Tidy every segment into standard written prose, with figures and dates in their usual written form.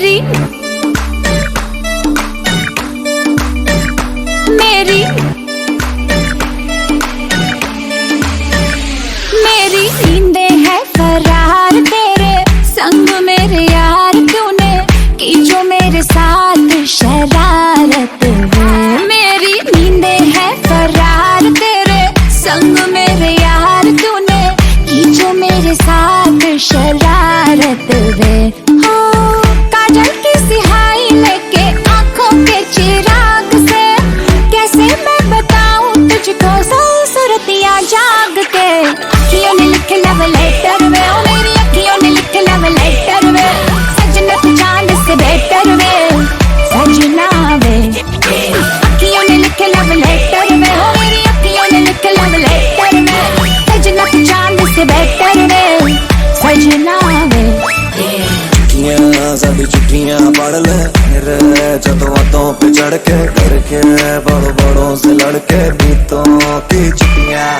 मेरी मेरी मेरी नींदें है फरार तेरे संग मेरे यार, तूने की जो मेरे साथ शरारत है। मेरी नींदें है फरार तेरे संग मेरे यार, तूने की जो मेरे साथ शरारत है। हो काजल की सिहाई लेके आंखों के चिराग से, कैसे मैं बताऊं तुझको सूरतियां जाग के। अखियों ने लिखे लव लेटर में, ओ मेरी अखियों ने लिखे लव लेटर में, सजना तू चांद से बेटर में, सजना वे। अखियों ने लिखे लव लेटर में, ओ मेरी अखियों ने लिखे लव लेटर में, सजना तू चांद से बेटर में, सजना वे। चिट्ठियां साडी चिट्ठियां पढ़ ले मेरे जदों बातों पे चढ़ के, डर के बड़ों बड़ों से लड़के, बीतों की चिट्ठियां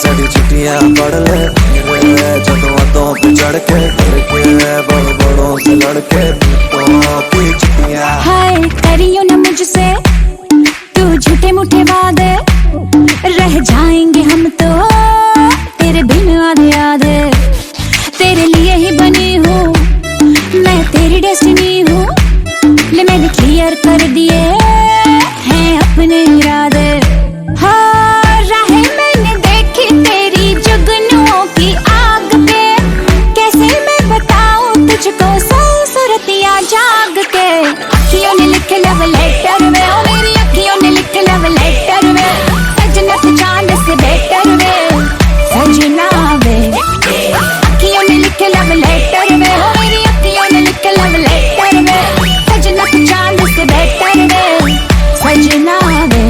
साडी चिट्ठियां पढ़ ले मेरे जदों बातों पे चढ़ के, डर के बड़ों बड़ों से लड़के, बीतों की चिट्ठियां। हाय करियो ना मुझसे तू झूठे मूठे वादे, रह जाएंगे हम तो तेरे बिन आधे आधे। तेरे लिए ही बनी हूँ मैं, तेरी डेस्टिनी हूँ, ले मैंने क्लियर कर दिए हैं अपने इरादे। हाँ राहें मैंने देखी तेरी जुगनुओं की आग पे, कैसे मैं बताऊँ तुझको सूरतियां जाग के। अखियों ने लिखे लव लेटर में, ओ मेरी अखियों ने लिखे लव लेटर में, सजना तू चांद से बेटर में, सजना वे। अखियों ने लिखे लव लेटर में, ओ मेरी अखियों ने लिखे लव लेटर में, सजना तू चांद से बेटर में, सजना वे।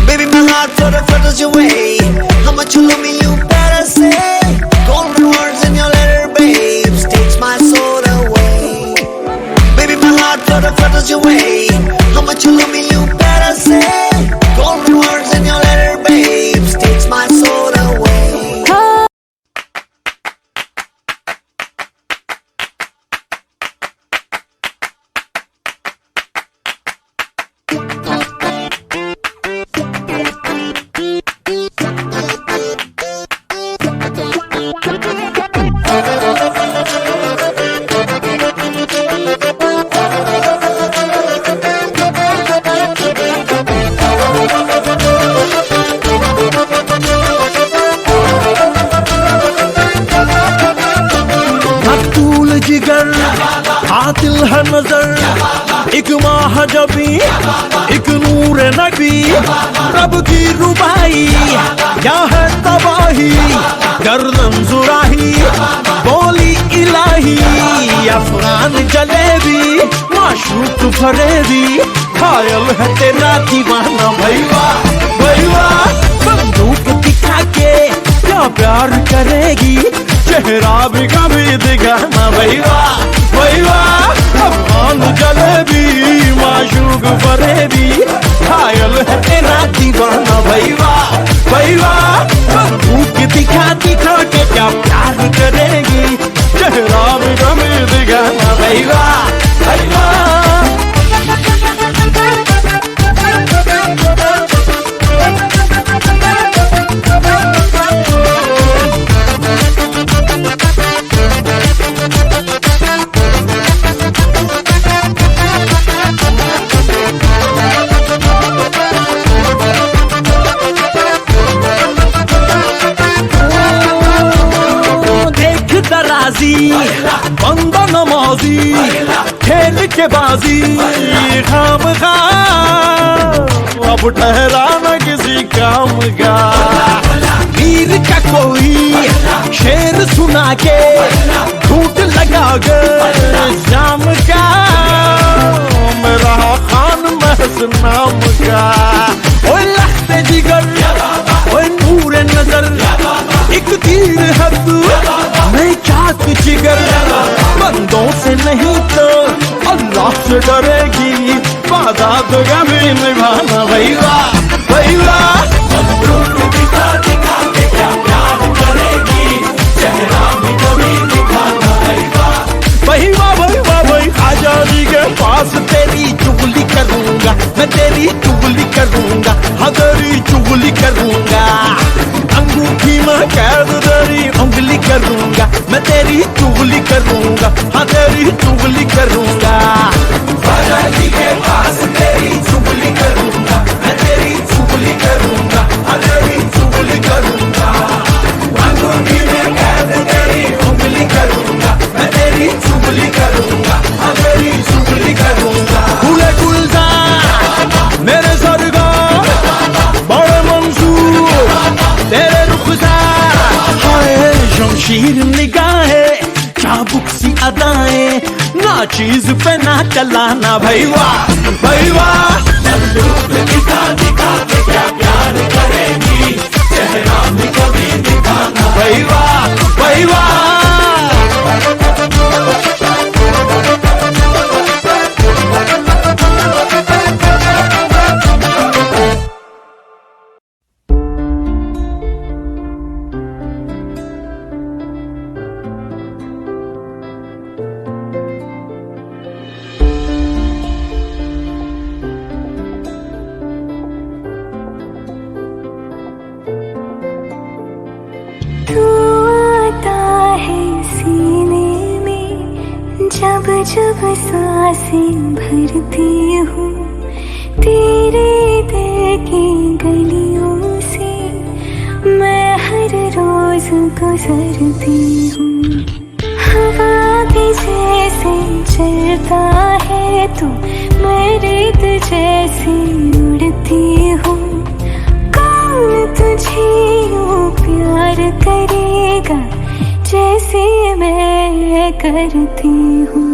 Baby, my heart flutters your way. How much you love me, you better say. Golden words in your letter, babes, takes my soul away. Baby, my heart flutters your way. How much you love me, you better say. Golden words in your letter, babes, takes my soul away. जिगर आतिल है नजर, एक माह जबी एक नूर नबी, रब की रुबाई क्या है तबाही, गर्दन जुराही बोली इलाही, अफगान जलेबी माशूक फरेबी, घायल है तेरा दीवाना भैया भैया। बंदूक दिखा के क्या प्यार करेगी, चेहरा भी कभी दिखाना भैया भैया। अफगान जलेबी माशूक फरेबी, घायल है तेरा दीवाना भैया भैया। बंदूक दिखा दिखा के क्या प्यार करेगी, चेहरा भी कभी दिखाना भैया भैया। बंदा नमाजी खेल के बाजी, खाम खा अब ठहरा न किसी काम का। वीर का कोई शेर सुना के झूठ लगा कर शाम का, मेरा खान महस नाम का। ओए लखते जिगर ओए नूर नजर, एक तीर है तू मैं चाक जिगर, बंदों से नहीं तो अल्लाह से डरेगी। वादा तो कभी निभाना भाई वाह भाई वाह। बंदूक दिखा दिखा के क्या प्यार करेगी, चेहरा भी कभी दिखाना भाई वाह भाई वाह भाई वाह भाई। आजादी के पास तेरी चुगली करूंगा मैं, तेरी चुगली करूंगा, हाँ तेरी चुगली करूंगा। अंगूठी में कैद तेरी उंगली करूंगा मैं, तेरी चुगली करूंगा, हाँ तेरी चुगली करूंगा। आजादी के पास तेरी चुगली करूंगा मैं, तेरी चुगली करूंगा, हाँ तेरी चुगली करूंगा। अंगूठी में कैद तेरी उंगली करूंगा मैं, तेरी चुगली करूंगा, हाँ तेरी चुगली करूंगा। फूले गुलजार मेरे सरगार बड़े मंसूर तेरे रुखसार, हाय शमशीर निगाहें चाबुक सी अदाएं, ना चीज पे ना चलाना भाई वाह भाई वाह। बंदूक दिखा दिखा के क्या प्यार करेगी, चेहरा भी कभी दिखाना भाई वाह भाई वाह। जब सांसें भरती हूँ तेरे दिल की गलियों से, मैं हर रोज गुजरती हूँ। हवा भी जैसे चलता है तो मैं रेत जैसे उड़ती हूँ। कौन तुझे यूँ प्यार करेगा जैसे मैं करती हूँ।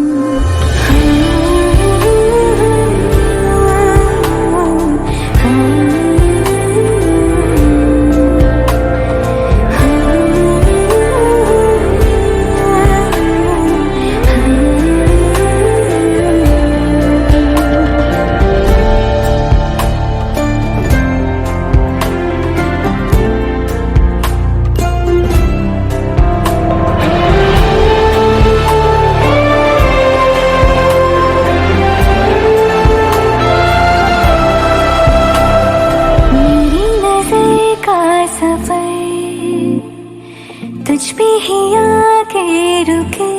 तुझ पे ही आके रुके,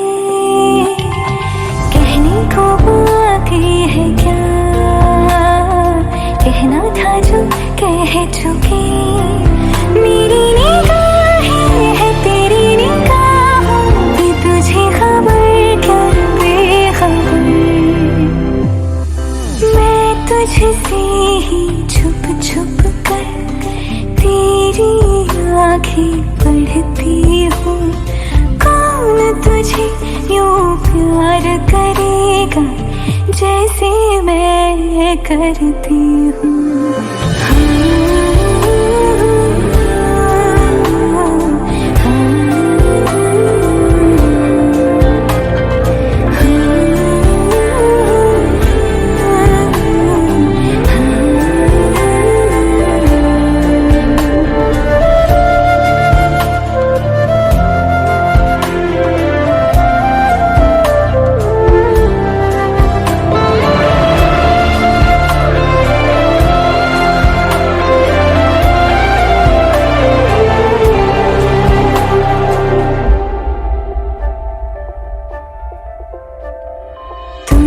कहने को बाकी है क्या, कहना था जो कह चुके। मेरी निगाहें है तेरी निगाहों की, तुझे खबर क्या बेखबर। मैं तुझसे ही छुप छुप कर तेरी आँखें पढ़ती हूँ। कौन तुझे यूँ प्यार करेगा जैसे मैं करती हूँ।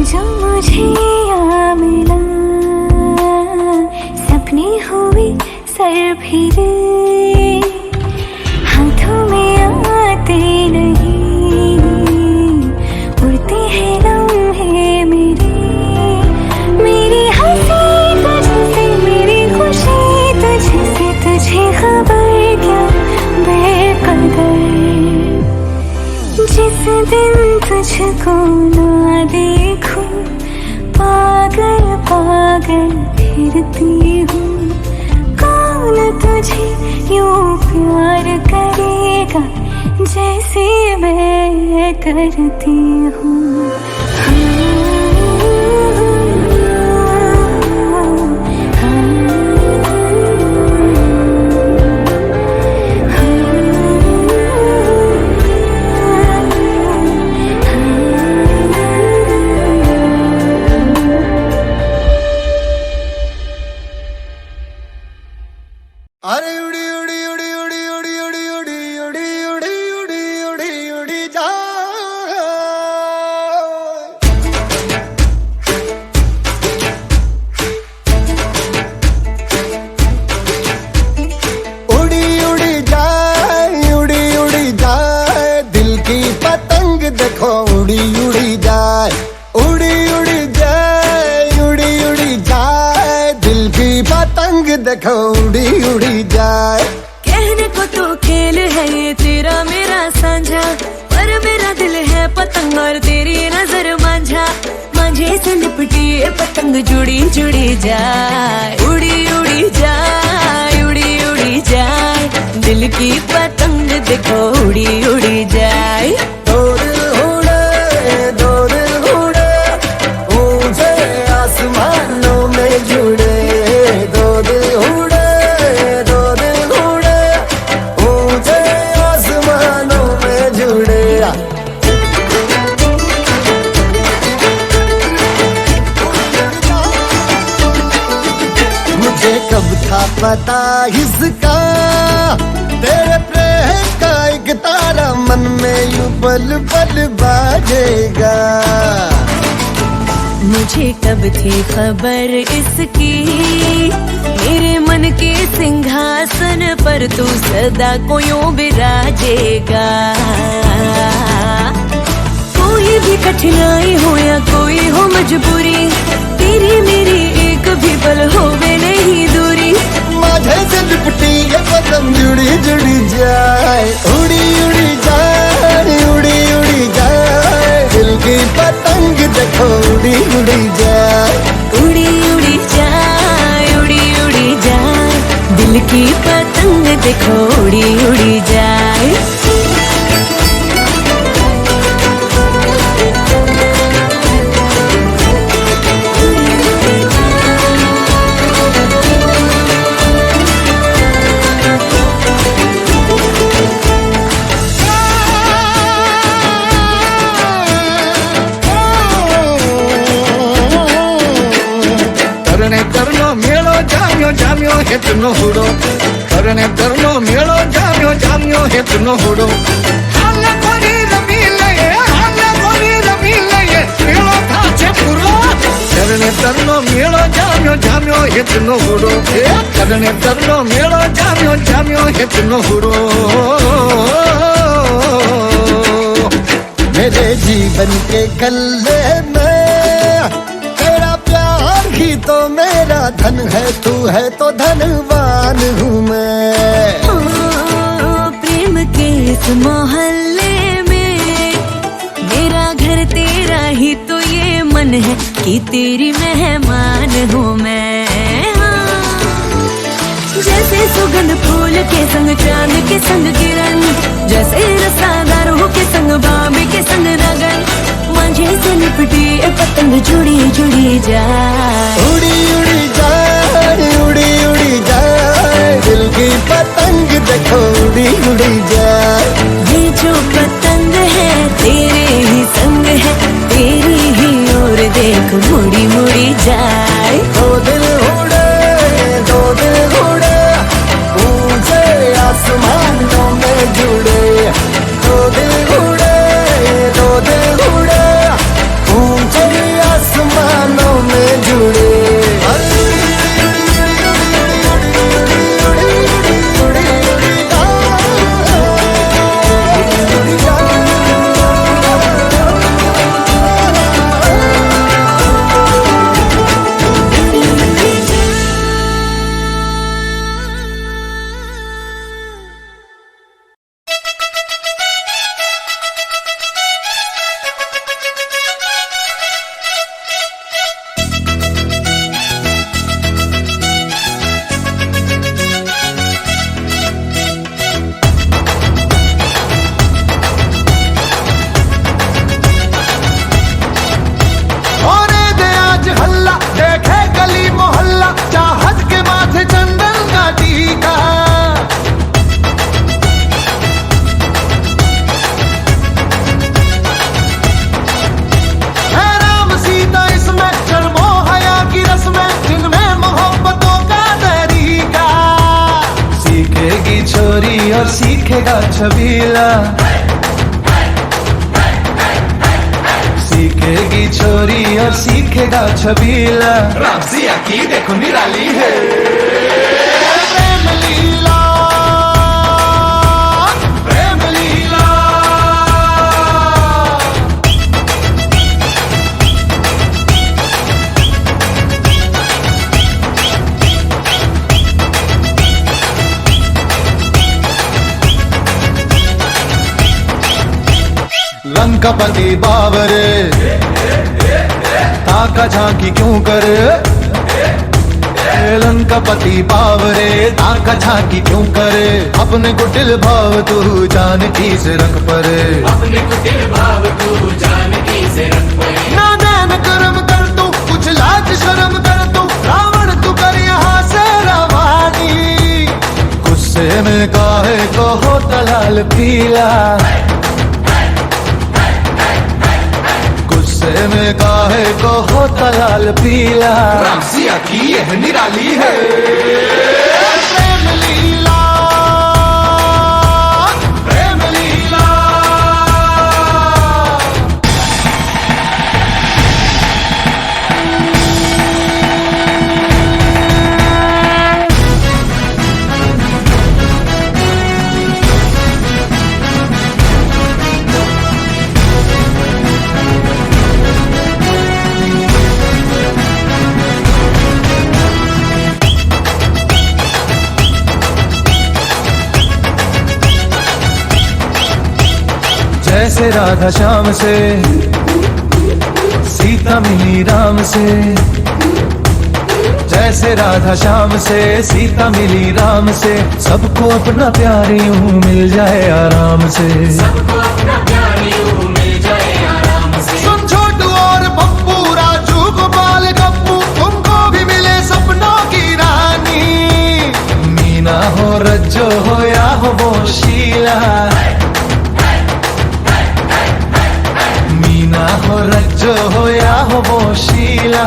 जो मुझे यहाँ मिला, सपने हुए सर फिरे, हाथों में आते नहीं, उड़ते हैं लम्हे मेरे। मेरी हंसी तुझसे, मेरी खुशी तुझसे, तुझे खबर क्या बेकदर। जिस दिन तुझको ना देखूं पागल पागल फिरती हूँ। कौन तुझे यूँ प्यार करेगा जैसे मैं करती हूँ। देखो उड़ी उड़ी जाए। कहने को तो खेल है ये तेरा मेरा साझा, पर मेरा दिल है पतंग और तेरी नजर मांझा। मांझे से लिपटी ये पतंग जुड़ी जुड़ी जाए, उड़ी उड़ी जाए, उड़ी उड़ी जाए। दिल की पतंग देखो उड़ी उड़ी जाए। दो दिल उड़े ऊंचे आसमानों में जुड़े। दो दिल उड़े ऊंचे आसमानों में जुड़े। मुझे कब था पता इसका, तेरे प्रेम का एक तारा मन में यूं पल पल बाजेगा। मुझे कब थी खबर इसकी, मेरे मन के सिंहासन पर तू सदा को यूं बिराजेगा। कोई भी कठिनाई हो या कोई हो मजबूरी, तेरी मेरी एक भी पल होवे नहीं दूरी। माझे से लिपटी ये पतंग जुड़ी जुड़ी जाए, उड़ी उड़ी जाए, उड़ी उड़ी जाए। दिल की पतंग देखो उड़ी उड़ी जाए, उड़ी उड़ी जाए, उड़ी उड़ी जाए। दिल की पतंग देखो उड़ी उड़ी जाए। तरनो मेलो जाम्यो जाम्यो हेतनो हुडो, करने तरनो मेलो जाम्यो जाम्यो हेतनो हुडो। हाले कोनी रमी लये मेलो थाचे पुरो। करने तरनो मेलो जाम्यो जाम्यो हेतनो हुडो, करने तरनो मेलो जाम्यो जाम्यो हेतनो हुडो। मेरे जीवन के गले में तेरा प्यार ही तो मेरा धन है। तू है तो धनवान हूँ मैं। प्रेम के इस मोहल्ले में मेरा घर तेरा ही तो ये मन है कि तेरी मेहमान हूँ मैं। जैसे सुगंध फूल के संग चांद के संग किरण, जैसे रसादारों के संग बाबे के संग रगन। मांझे से लिपटी ये पतंग जुड़ी जुड़ी जाए, उड़ी उड़ी जाए, उड़ी उड़ी जाए। दिल की पतंग देखो उड़ी उड़ी जाए। ये जो पतंग है तेरे ही संग है, तेरी ही ओर देख मुड़ी मुड़ी जाए। दो दिल उड़े ऊंचे आसमानों में जुड़े। दो दिल उड़े ऊंचे आसमानों में जुड़े। और सीखेगा छबीला, सीखेगी छोरी और सीखेगा छबीला। रामसिया की देखो निराली है प्रेम लीला, प्रेम लीला। लंकापति बाबरे ताका झांकी क्यों करे, लंकापति बाबरे ताका झांकी क्यों करे, अपने कुटिल भाव तू जानकी से रख परे, अपने कुटिल भाव तू जानकी से रख परे। नादान कर्म कर तू कुछ लाज शर्म कर तू, रावण तू कर यहाँ से रवानी, गुस्से में काहे को होता लाल पीला, गुस्से में काहे को होता लाल पीला, रामसिया की यह निराली है प्रेम लीला, प्रेम लीला। जैसे राधा श्याम से सीता मिली राम से, जैसे राधा श्याम से सीता मिली राम से, सबको अपना प्यार यूं मिल जाए आराम से, सबको अपना प्यार यूं मिल जाए आराम से। सुन छोटू और पप्पू राजू गोपाल गप्पू, तुमको भी मिले सपनों की रानी, मीना हो रज्जो हो या हो वो शीला, मीना हो रज्जो हो या हो वो शीला,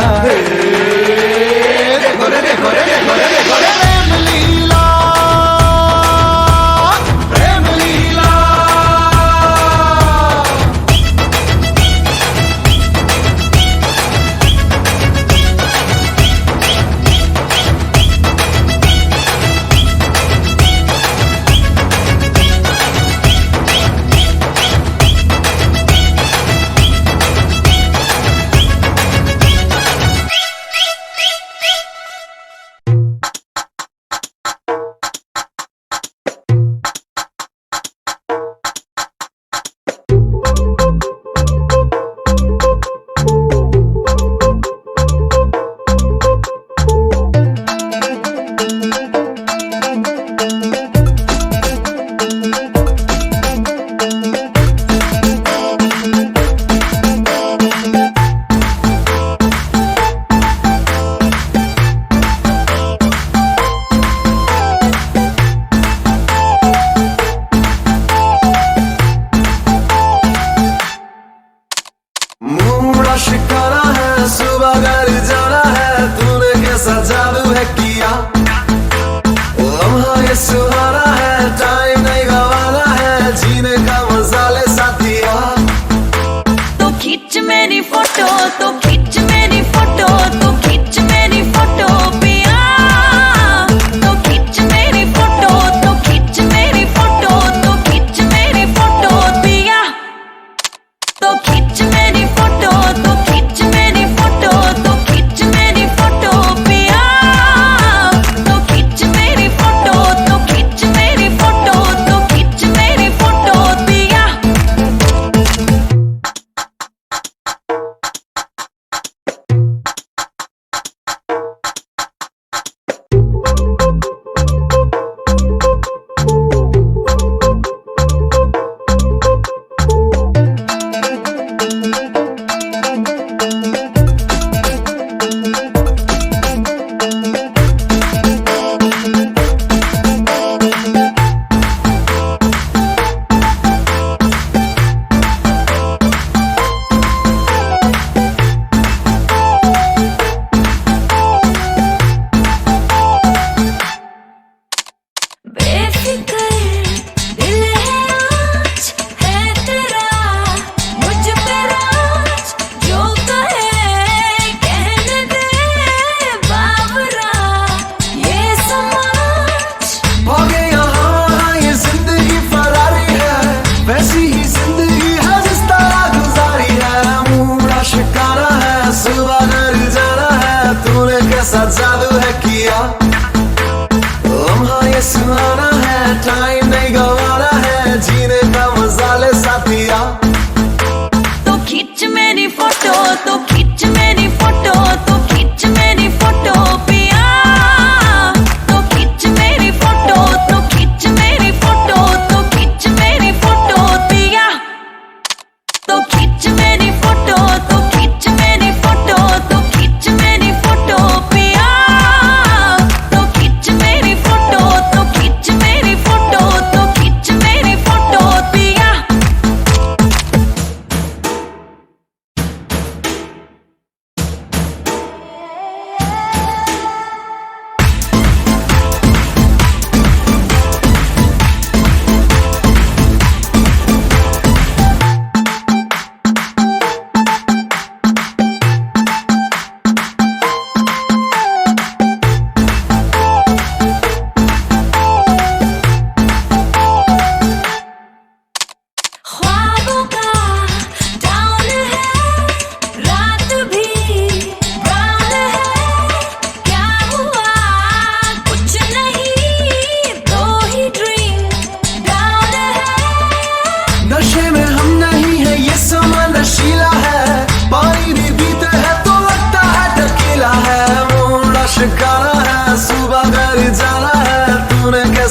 देखो रे देखो रे देखो रे देखो रे, प्रेम लीला, प्रेम लीला। मुड़ा शिकारा है, सुबह घर जाना है, तूने कैसा जादू है किया, लम्हा ये सुहाना है, टाइम नहीं गवाना है, जीने का मजा ले साथिया। तो खींच मेरी फोटो, तो खींच मेरी फोटो, तो खींच मेरी फोटो पिया, तो खींच मेरी फोटो, तो खींच मेरी फोटो, तो खींच मेरी फोटो पिया, तो खींच मेरी फोटो, तो खींच मेरी फोटो, तो खींच मेरी फोटो पिया, तो खींच मेरी फोटो, तो खींच मेरी फोटो, तो खींच मेरी फोटो पिया। कैसा जादू है किया, लम्हा ये सुहाना है, टाइम नहीं गवाना है, जीने का मजा ले साथिया।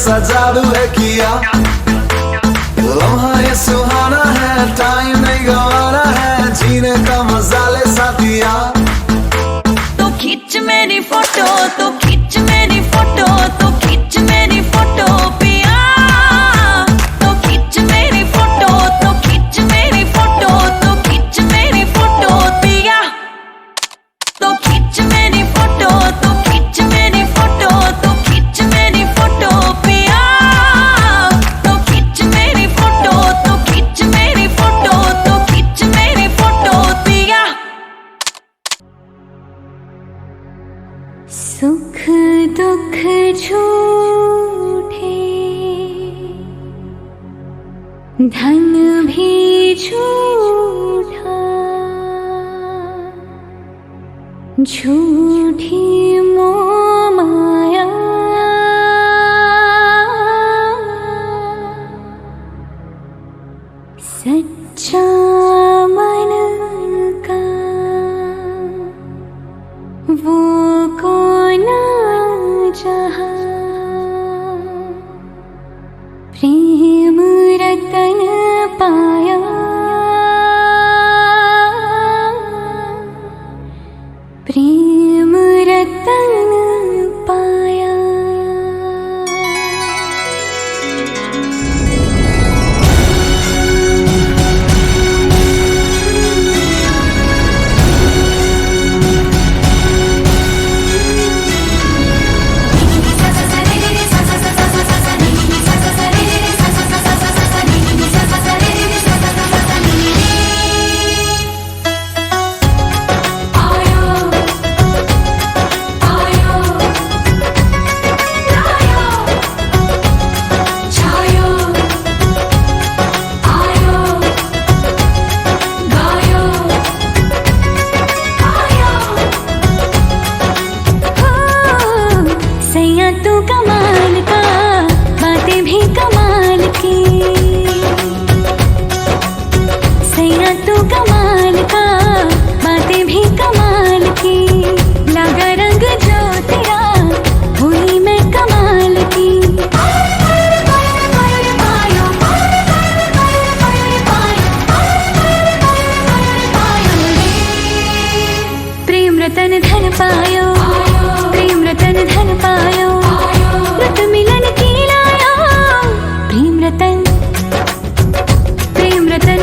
जैसा जादू है किया, लम्हा ये सुहाना है, टाइम नहीं गवाना है, जीने का मजा ले साथिया। तो खींच मेरी फोटो, तो खींच मेरी फोटो, तो खींच मेरी फोटो पिया। तो खींच मेरी फोटो, तो खींच मेरी फोटो, तो खींच मेरी फोटो पिया। तो खींच मेरी फोटो, तो खींच मेरी फोटो, तो खींच मेरी फोटो पिया। तो खींच मेरी फोटो, तो खींच मेरी फोटो, तो खींच मेरी फोटो पिया। सुख दुख झूठे, धन भी झूठा, झूठी मोह माया, सच्चा मन का वो कौन जहाँ, प्रेम रतन पाया, प्रेम रतन पाया। तू कमाल का, बातें भी कमाल की, सैया तू कमाल का, बातें भी कमाल की, लगा रंग जो तेरा हुई मैं कमाल की। प्रेम रतन धन पायो, प्रेम रतन धन पायो, व्रत मिलन की लाया, प्रेम रतन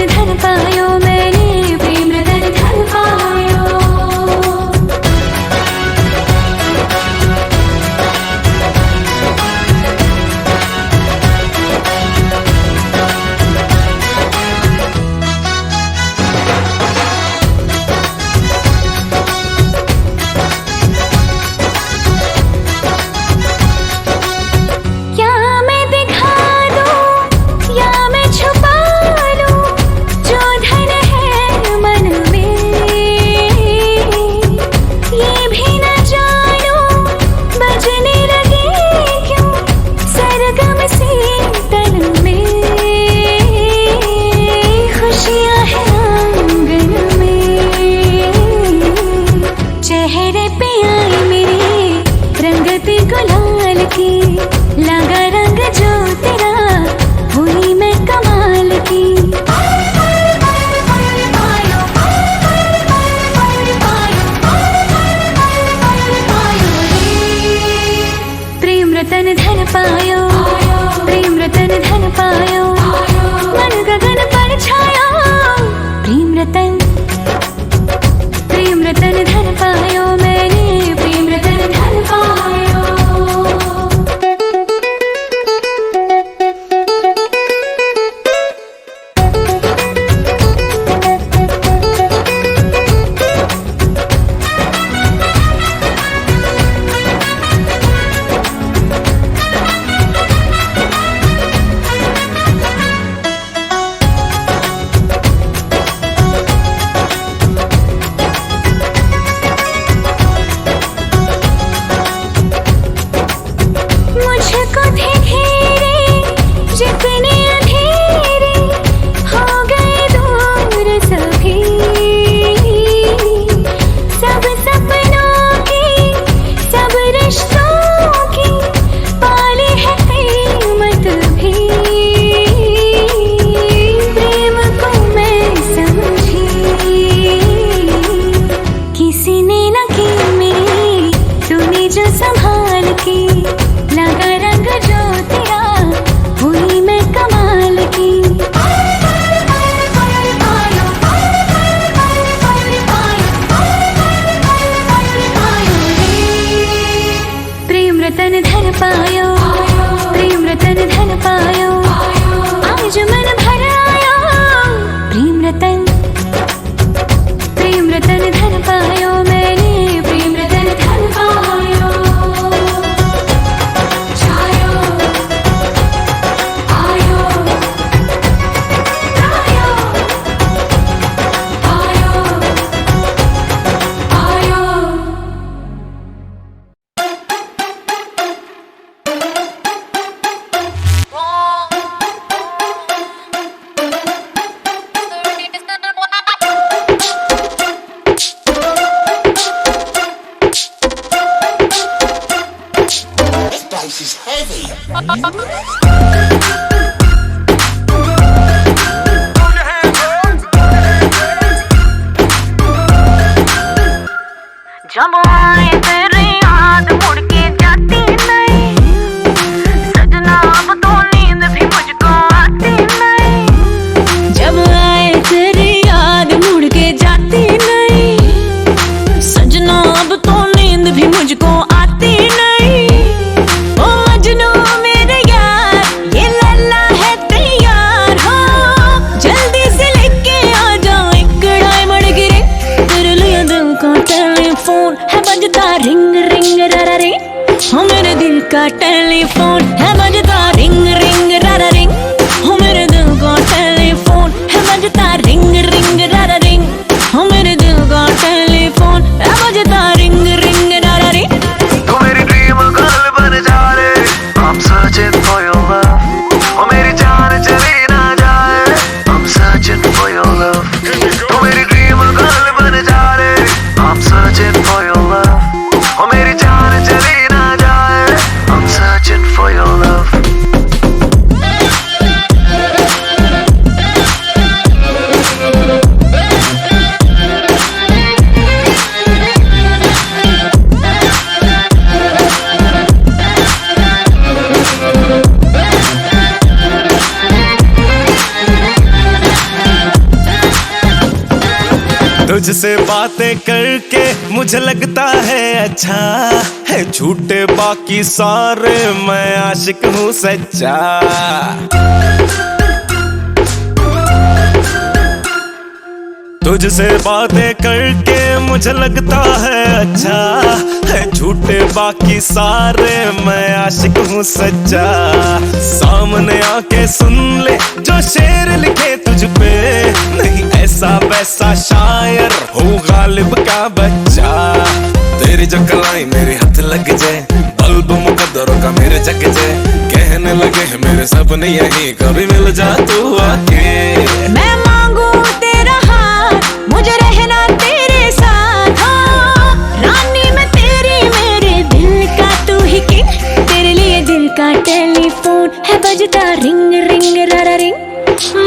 धन पायो, मैंने प्रेम रतन धन पायो। तुझसे बातें करके मुझे लगता है अच्छा है, झूठे बाकी सारे मैं आशिक हूँ सच्चा। तुझसे बातें करके मुझे लगता है अच्छा है, झूठे बाकी सारे मैं आशिक हूँ सच्चा। सामने आके सुन ले जो शेर लिखे तुझ पे, नहीं ऐसा वैसा शायर हो गालिब का बच्चा। तेरी जो कलाई मेरे हाथ लग जाए, बल्ब मुकद्दरों का मेरे जग जाए, कहने लगे मेरे सपने यही कभी मिल जा तू आके। मैं मांगू तेरा हाथ, मुझे रहना तेरे साथ, हाँ। रानी मैं तेरी, मेरे दिल का तू ही किंग। तेरे लिए दिल का टेलीफोन है बजता रिंग रिंग रारा रिंग।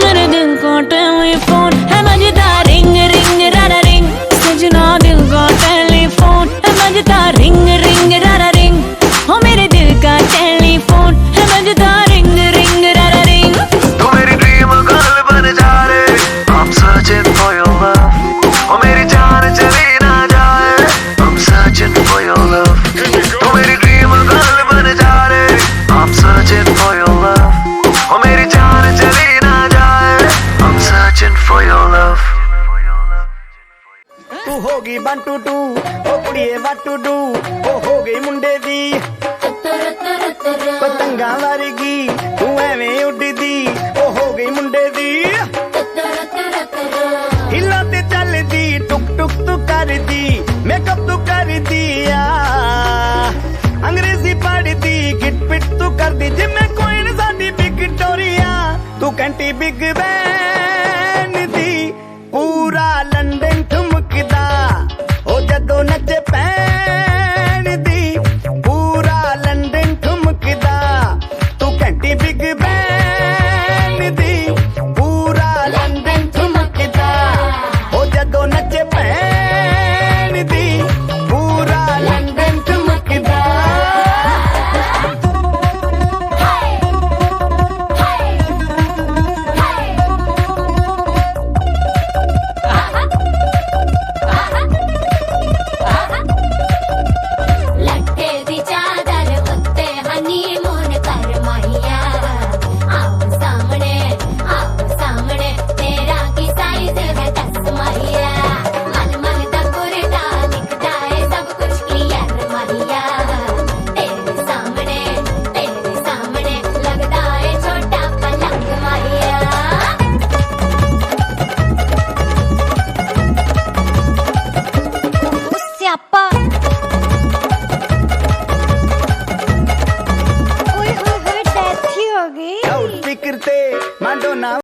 मेरे दिल का टेलीफोन है बजता रिंग रिंग रारा रिंग। सजना दिल का टेलीफोन है बजता रिंग रिंग रारा रिंग। हो मेरे दिल का टेलीफोन है बजता रिंग रिंग रारा रिंग। तू मेरी ड्रीम गर्ल बन जा रे, I'm searching for your love। ओ मेरी जान चली ना जाए, I'm searching for your love। तू मेरी ड्रीम गर्ल बन जा रे, I'm searching for your love। ओ मेरी जान चली ना जाए, I'm searching for your love। तू होगी 1 2 2 ओ कुड़िए what to do, ओ हो गई मुंडे दी पतंगा वर्गी, तू एवें उड़दी, ओ हो गई मुंडे दी। हिला ते चलदी, टुक टुक तू करदी, मेकअप तू कर दिया, अंग्रेजी पढ़दी, गिट पिट तू करदी, जिम्मे कोई न साडी विक्टोरिया। तू घंटी बिग बैन दी, पूरा लंदन ठुमकदा, ओ जदों नचे पैन